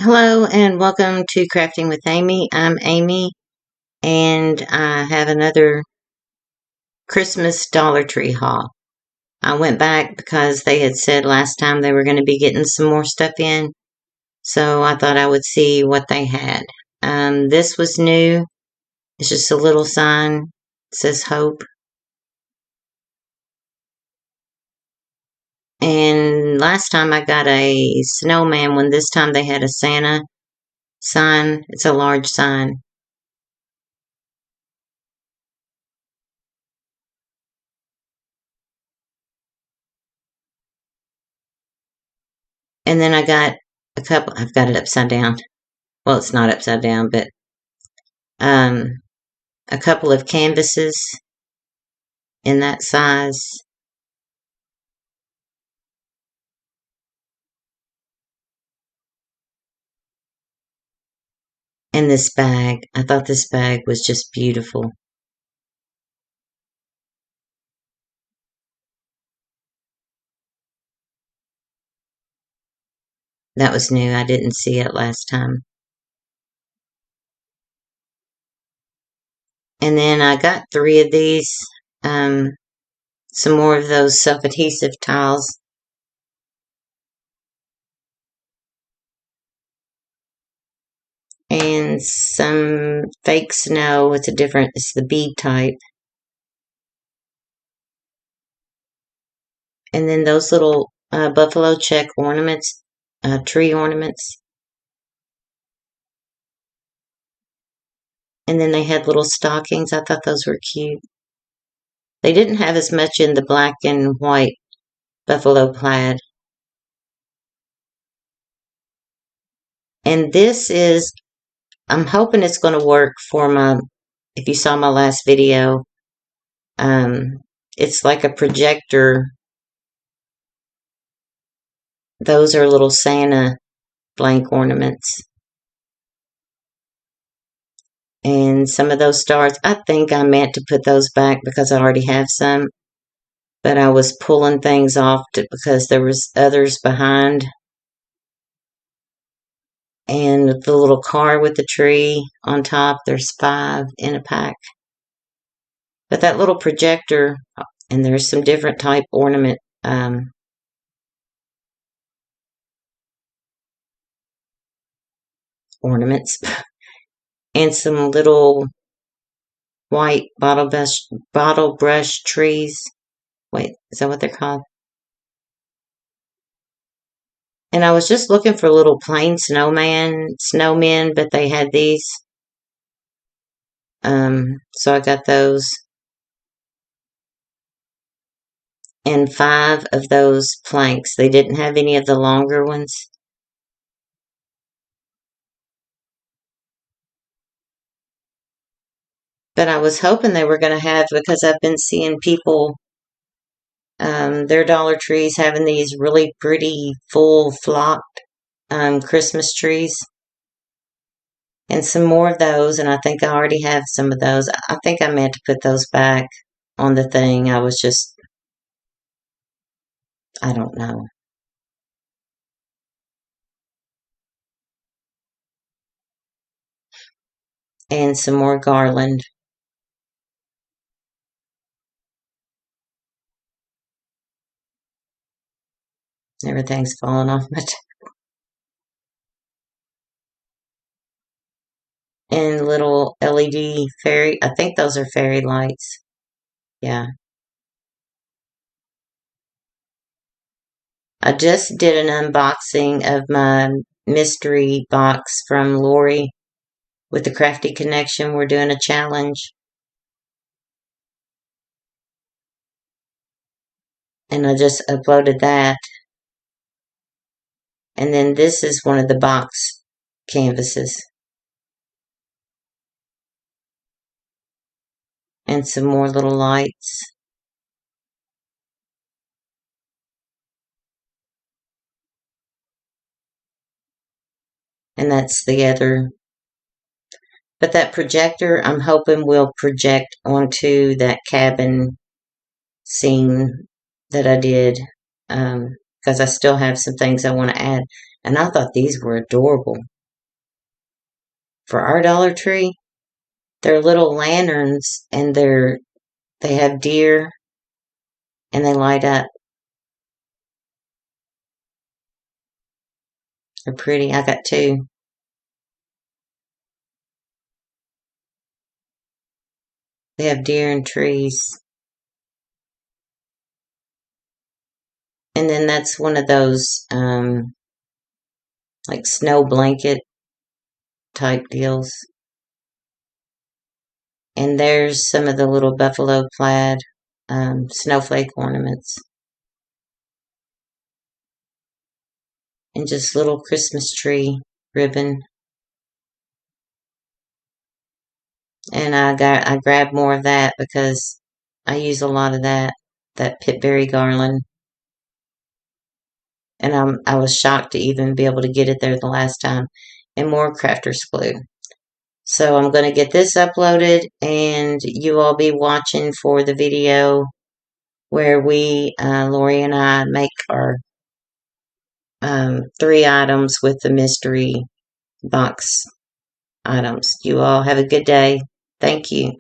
Hello and welcome to Crafting with Amy. I'm Amy and I have another Christmas Dollar Tree haul. I went back because they had said last time they were going to be getting some more stuff in, so I thought I would see what they had. This was new. It's just a little sign. It says Hope. And last time I got a snowman one. This time they had a Santa sign. It's a large sign. And then I got a couple. I've got it upside down. Well, it's not upside down, but um, a couple of canvases in that size. And this bag. I thought this bag was just beautiful. That was new. I didn't see it last time. And then I got 3 of these. Some more of those self-adhesive tiles. And some fake snow. It's the bead type. And then those little buffalo check ornaments, tree ornaments. And then they had little stockings. I thought those were cute. They didn't have as much in the black and white buffalo plaid. And this is, I'm hoping it's going to work for if you saw my last video, it's like a projector. Those are little Santa blank ornaments. And some of those stars, I think I meant to put those back because I already have some. But I was pulling things off because there was others behind. And the little car with the tree on top, there's 5 in a pack. But that little projector, and there's some different type ornaments, and some little white bottle brush trees. Wait, is that what they're called? And I was just looking for little plain snowmen, but they had these. So I got those. And 5 of those planks. They didn't have any of the longer ones. But I was hoping they were going to have, because I've been seeing people, their Dollar Trees having these really pretty, full, flocked Christmas trees. And some more of those, and I think I already have some of those. I think I meant to put those back on the thing. I was just, I don't know. And some more garland. Everything's falling off my and little LED fairy, I think those are fairy lights. Yeah. I just did an unboxing of my mystery box from Lori with the Crafty Connection. We're doing a challenge. And I just uploaded that. And then this is one of the box canvases. And some more little lights. And that's the other. But that projector, I'm hoping will project onto that cabin scene that I did. Because I still have some things I want to add. And I thought these were adorable. for our Dollar Tree. They're little lanterns, and they have deer, and they light up. They're pretty. I got two. They have deer and trees. And then that's one of those, like snow blanket type deals. And there's some of the little buffalo plaid snowflake ornaments. And just little Christmas tree ribbon. And I grabbed more of that because I use a lot of that pitberry garland. And I was shocked to even be able to get it there the last time. And more crafter's glue. So I'm going to get this uploaded, and you all be watching for the video where Lori and I, make our 3 items with the mystery box items. You all have a good day. Thank you.